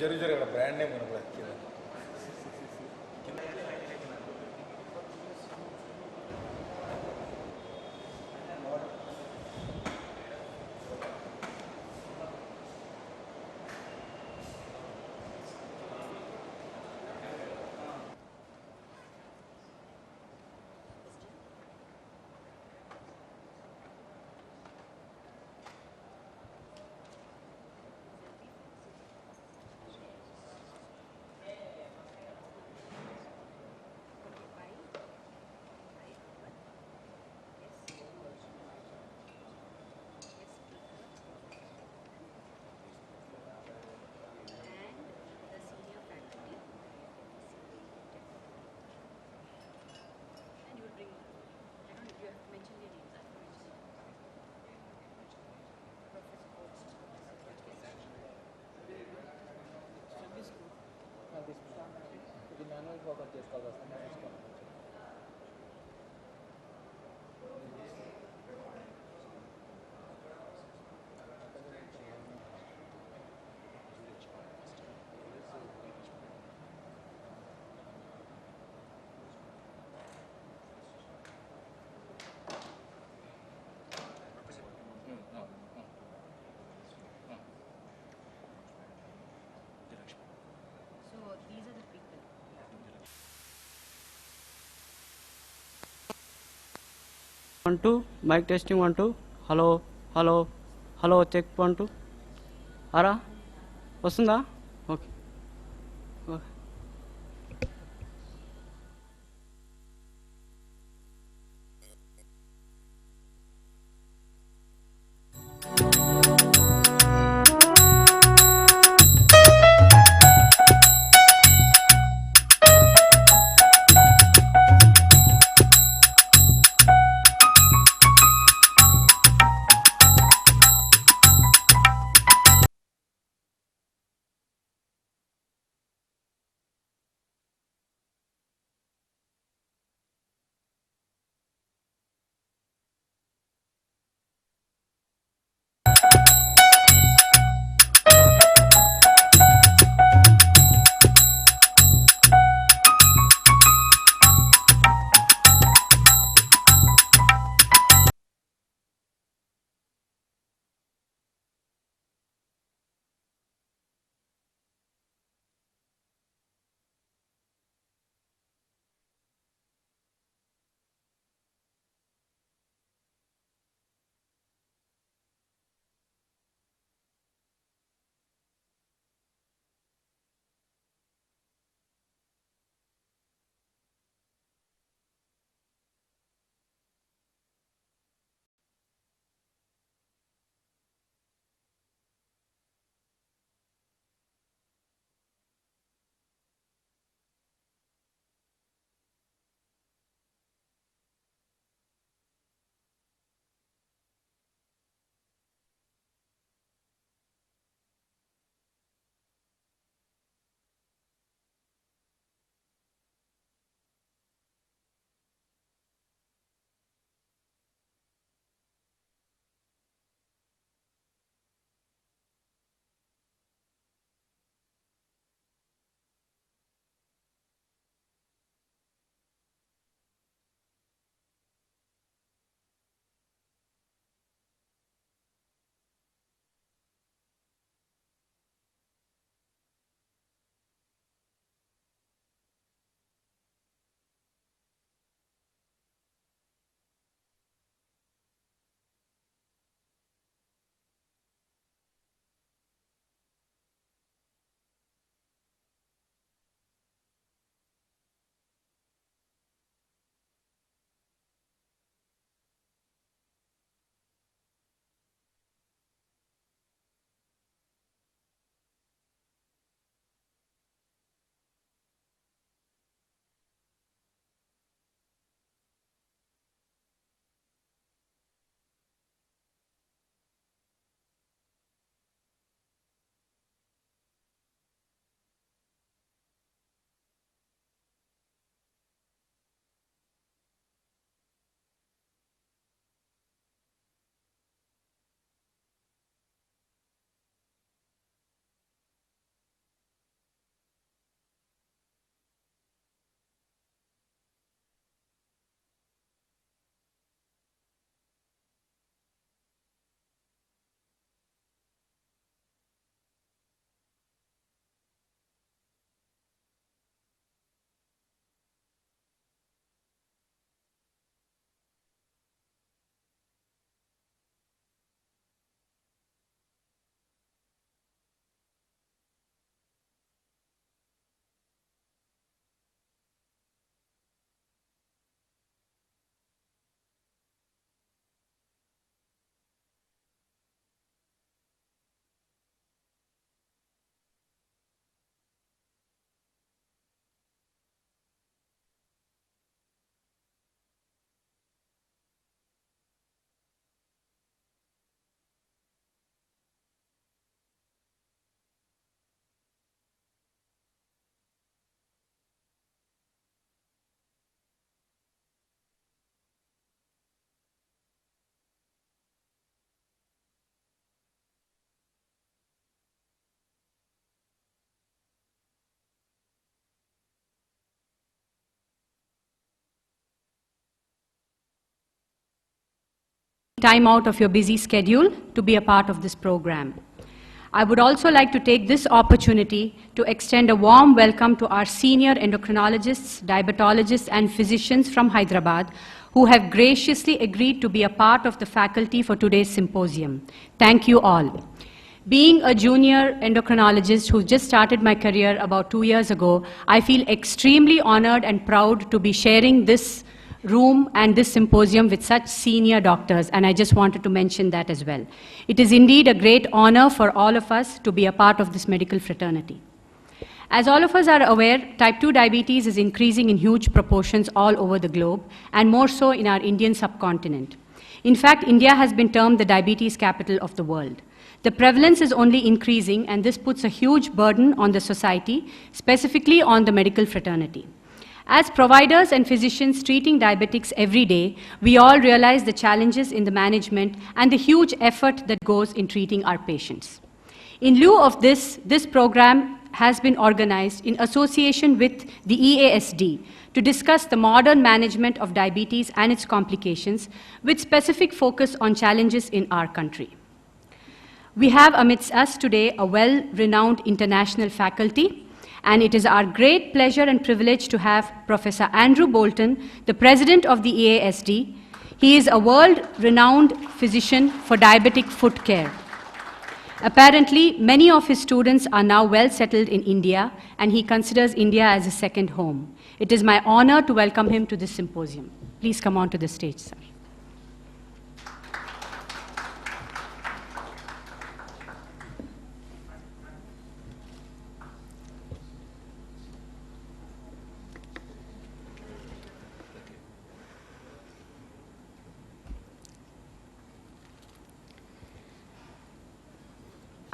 జరుగు అక్కడ brand name కనుక ఇది మాన్యువల్ ఫోకస్ చేసుకోవాలి వస్తుంది. One two, mic testing 1 2. Hello check 1 2. Ara వస్తుందా? Okay. time out of your busy schedule to be a part of this program. I would also like to take this opportunity to extend a warm welcome to our senior endocrinologists, diabetologists, and physicians from Hyderabad who have graciously agreed to be a part of the faculty for today's symposium. Thank you all. Being a junior endocrinologist who just started my career about 2 years ago, I feel extremely honored and proud to be sharing this room and this symposium with such senior doctors, and I just wanted to mention that as well. It is indeed a great honor for all of us to be a part of this medical fraternity. As all of us are aware, type 2 diabetes is increasing in huge proportions all over the globe, and more so in our Indian subcontinent. In fact, India has been termed the diabetes capital of the world. The prevalence is only increasing, and this puts a huge burden on the society, specifically on the medical fraternity. As providers and physicians treating diabetics every day, we all realize the challenges in the management and the huge effort that goes in treating our patients. In lieu of this, this program has been organized in association with the EASD to discuss the modern management of diabetes and its complications, with specific focus on challenges in our country. We have amidst us today a well-renowned international faculty, and it is our great pleasure and privilege to have Professor Andrew Bolton, the president of the EASD. He is a world-renowned physician for diabetic foot care. Apparently, many of his students are now well settled in India, and he considers India as a second home. It is my honor to welcome him to this symposium. Please come on to the stage, sir.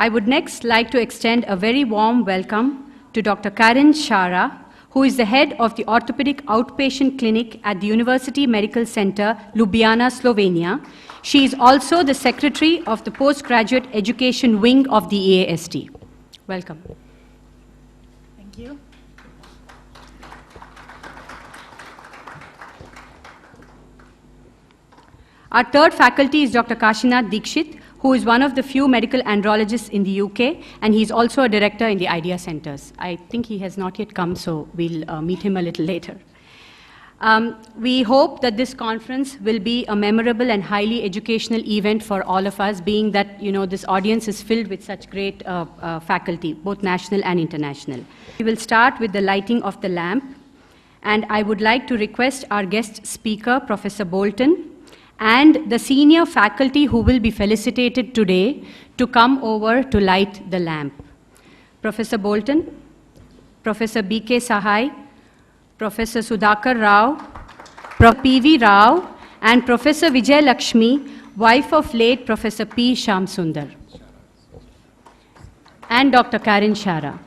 I would next like to extend a very warm welcome to Dr. Karin Shara, who is the head of the Orthopedic Outpatient Clinic at the University Medical Center, Ljubljana, Slovenia. She is also the secretary of the Postgraduate Education Wing of the EASD. Welcome. Thank you. Our third faculty is Dr. Kashinath Dikshit, who is one of the few medical andrologists in the UK, and he's also a director in the IDEA centers. I think he has not yet come, so we'll meet him a little later. We hope that this conference will be a memorable and highly educational event for all of us, being that this audience is filled with such great faculty, both national and international. We will start with the lighting of the lamp, and I would like to request our guest speaker, Professor Bolton, and the senior faculty who will be felicitated today to come over to light the lamp. Professor Bolton, Professor B.K. Sahai, Professor Sudhakar Rao, Prof. P.V. Rao, and Professor Vijay Lakshmi, wife of late Professor P. Shamsundar, and Dr. Karin Shara.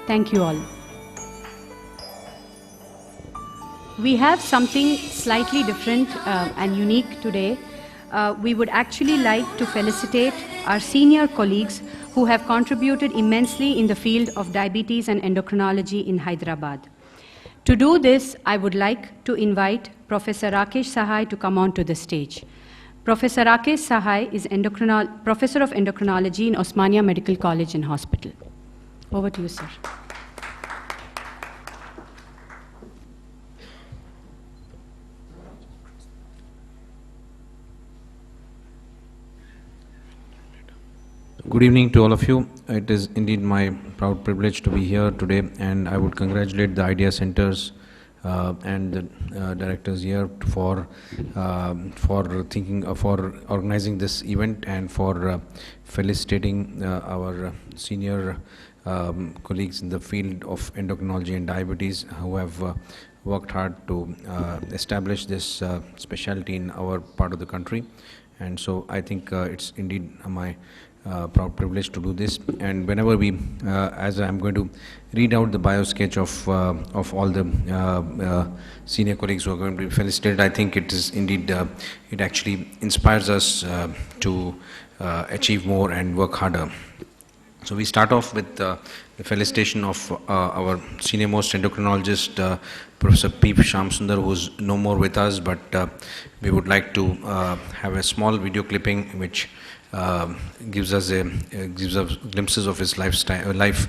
Thank you all. We have something slightly different and unique today. We would actually like to felicitate our senior colleagues who have contributed immensely in the field of diabetes and endocrinology in Hyderabad. To do this, I would like to invite Professor Rakesh Sahai to come on to the stage. Professor Rakesh Sahai is Professor of Endocrinology in Osmania Medical College and Hospital. Over to you, sir. Good evening to all of you. It is indeed my proud privilege to be here today, and I would congratulate the Idea Centers and the directors here for organizing this event and for felicitating our senior colleagues in the field of endocrinology and diabetes who have worked hard to establish this specialty in our part of the country. And so I think it's indeed my proud privilege to do this. And whenever we, as I'm going to read out the bio sketch of all the senior colleagues who are going to be felicitated, I think it is indeed, it actually inspires us to achieve more and work harder. So we start off with the felicitation of our senior most endocrinologist, Professor P. Shamsundar, who is no more with us, but we would like to have a small video clipping which gives us glimpses of his lifestyle, life.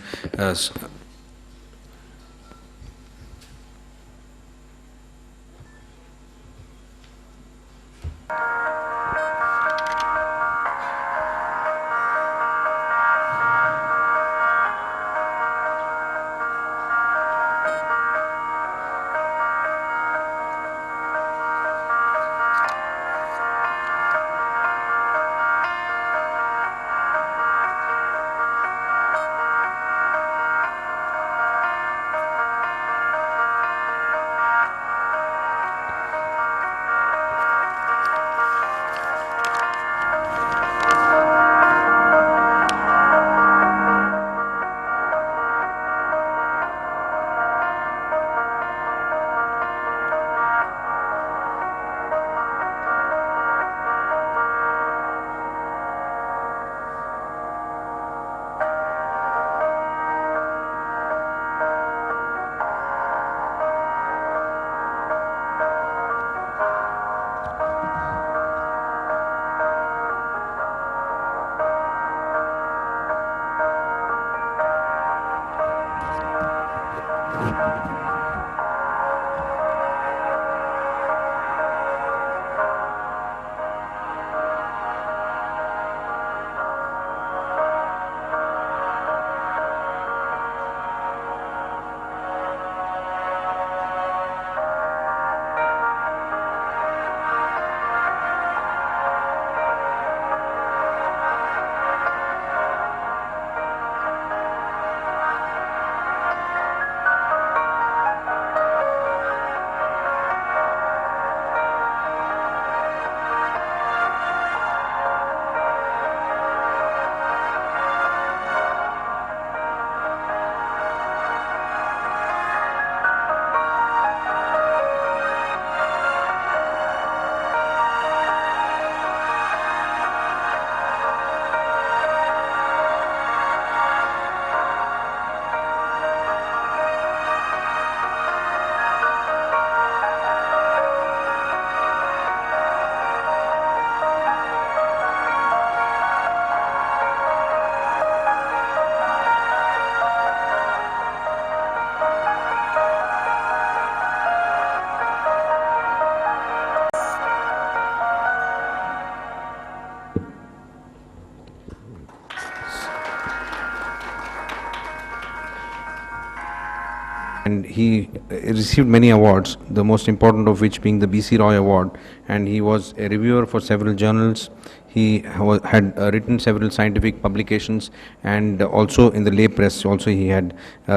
And he received many awards, the most important of which being the B.C. Roy Award, and he was a reviewer for several journals. He had written several scientific publications, and also in the lay press also he had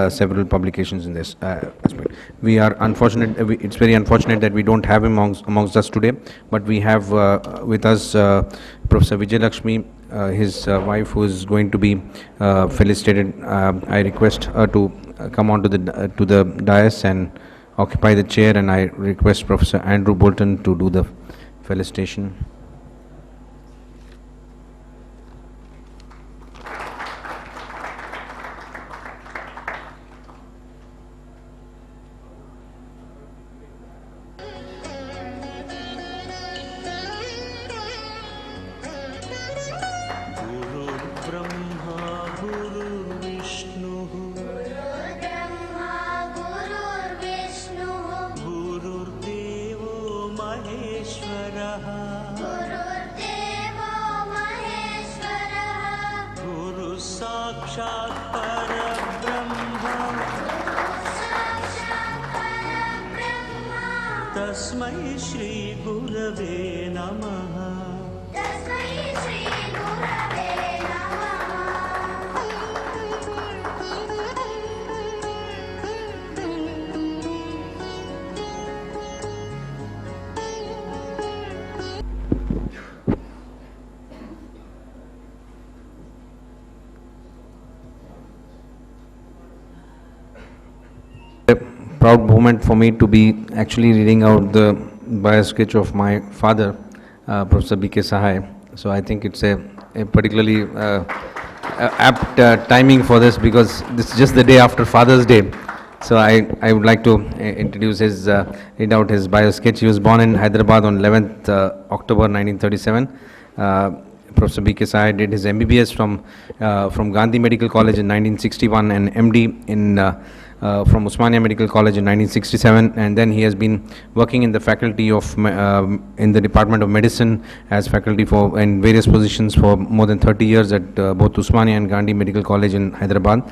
several publications in this aspect. We are unfortunate, it's very unfortunate that we don't have him amongst us today, but we have with us Professor Vijay Lakshmi, his wife, who is going to be felicitated. I request her to come on to the dais and occupy the chair, and I request Professor Andrew Bolton to do the felicitation. गुरुर्देवो महेश्वरः गुरु साक्षात् परब्रह्म साक्षात् परब्रह्म तस्मै श्री गुरवे नमः तस्मै श्री गुरवे A proud moment for me to be actually reading out the bio sketch of my father, Professor B.K. Sahai. So I think it's a particularly apt timing for this, because this is just the day after Father's Day. So I would like to introduce his, read out his bio sketch. He was born in Hyderabad on 11th October 1937. Professor B.K. Sahai did his MBBS from Gandhi Medical College in 1961 and MD from Osmania Medical College in 1967, and then he has been working in the faculty of in the Department of Medicine as faculty for in various positions for more than 30 years at both Osmania and Gandhi Medical College in Hyderabad,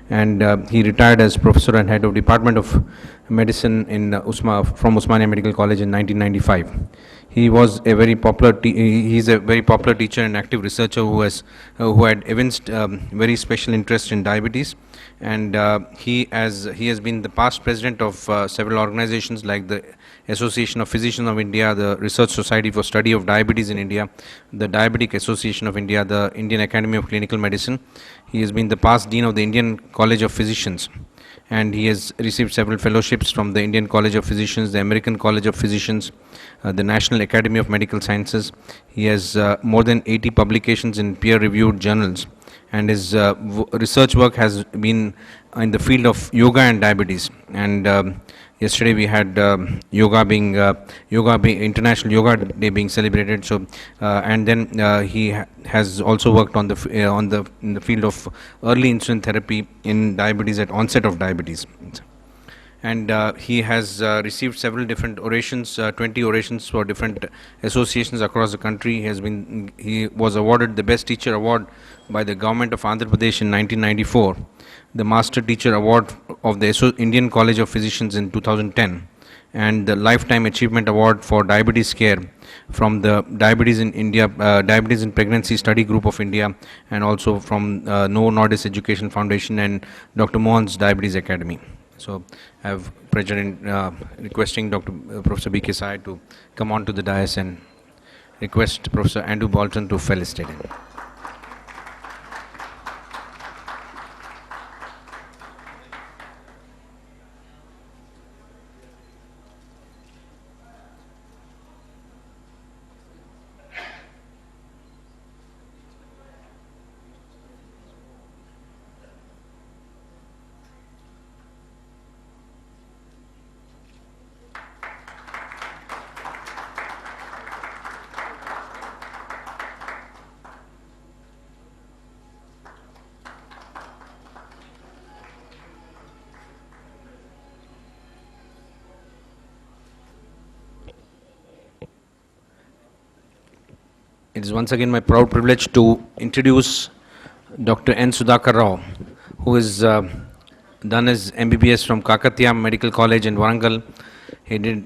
and he retired as professor and head of Department of Medicine in from Osmania Medical College in 1995. He was a very popular he's a very popular teacher and active researcher who had evinced very special interest in diabetes, and he has been the past president of several organizations like the Association of Physicians of India, the Research Society for Study of Diabetes in India, the Diabetic Association of India, the Indian Academy of Clinical Medicine. He has been the past dean of the Indian College of Physicians, and he has received several fellowships from the Indian College of Physicians, the American College of Physicians, the National Academy of Medical Sciences. He has more than 80 publications in peer-reviewed journals, and his research work has been in the field of yoga and diabetes. And yesterday we had International Yoga Day being celebrated. So and then he has also worked on the in the field of early insulin therapy in diabetes at onset of diabetes. And he has received several different orations, 20 orations for different associations across the country. He was awarded the Best Teacher Award by the Government of Andhra Pradesh in 1994, the Master Teacher Award of the Indian College of Physicians in 2010, and the Lifetime Achievement Award for Diabetes Care from the Diabetes in India, Diabetes in Pregnancy Study Group of India, and also from Novo Nordisk Education Foundation and Dr. Mohan's Diabetes Academy. So I have pleasure in requesting Professor B.K. Sahai to come on to the dais and request Professor Andrew Bolton to felicitate him. It is once again my proud privilege to introduce Dr. N. Sudhakar Rao, who has done his MBBS from Kakatiya Medical College in Warangal. He did